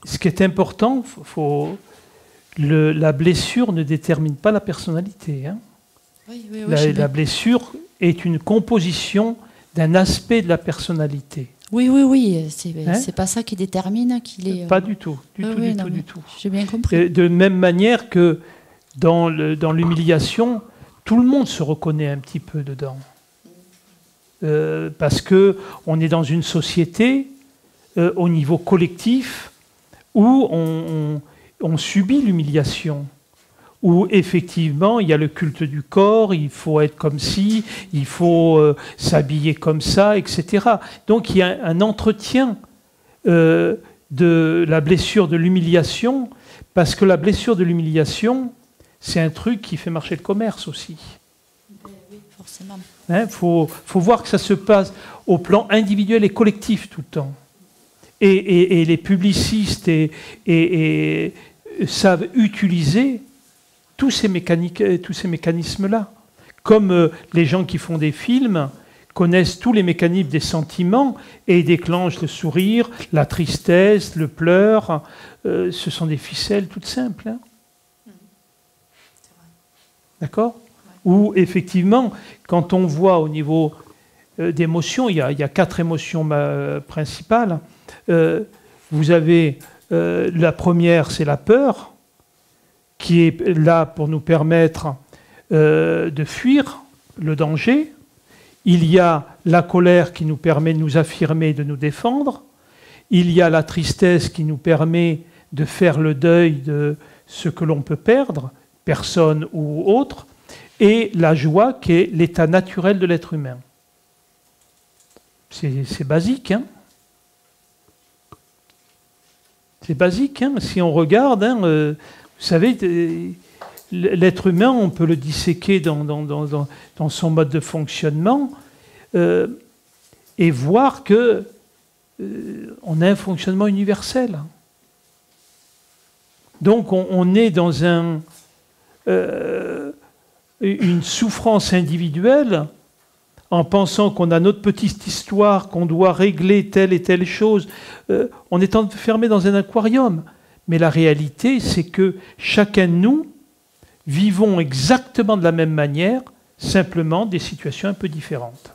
ce qui est important, la blessure ne détermine pas la personnalité. Hein. Oui, oui, La blessure est une composition d'un aspect de la personnalité. Oui, oui, oui. C'est pas ça qui détermine qu'il est... Pas du tout, du tout. J'ai bien compris. De même manière que dans l'humiliation, tout le monde se reconnaît un petit peu dedans. Parce qu'on est dans une société, au niveau collectif, où on subit l'humiliation. Où effectivement, il y a le culte du corps, il faut être comme ci, il faut s'habiller comme ça, etc. Donc il y a un entretien de la blessure de l'humiliation, parce que la blessure de l'humiliation, c'est un truc qui fait marcher le commerce aussi. Oui, forcément. Faut voir que ça se passe au plan individuel et collectif tout le temps. Et les publicistes savent utiliser tous ces mécanismes-là. Comme les gens qui font des films connaissent tous les mécanismes des sentiments et déclenchent le sourire, la tristesse, le pleur. Ce sont des ficelles toutes simples. Hein. D'accord ? Où, effectivement, quand on voit au niveau d'émotions, il y a 4 émotions principales. Vous avez la première, c'est la peur, qui est là pour nous permettre de fuir le danger. Il y a la colère qui nous permet de nous affirmer, de nous défendre. Il y a la tristesse qui nous permet de faire le deuil de ce que l'on peut perdre, personne ou autre. Et la joie qui est l'état naturel de l'être humain. C'est basique, hein ? C'est basique, hein ? Si on regarde, hein, vous savez, l'être humain, on peut le disséquer dans son mode de fonctionnement et voir que on a un fonctionnement universel. Donc on est dans une souffrance individuelle en pensant qu'on a notre petite histoire, qu'on doit régler telle et telle chose. On est enfermé dans un aquarium. Mais la réalité, c'est que chacun de nous vivons exactement de la même manière, simplement des situations un peu différentes.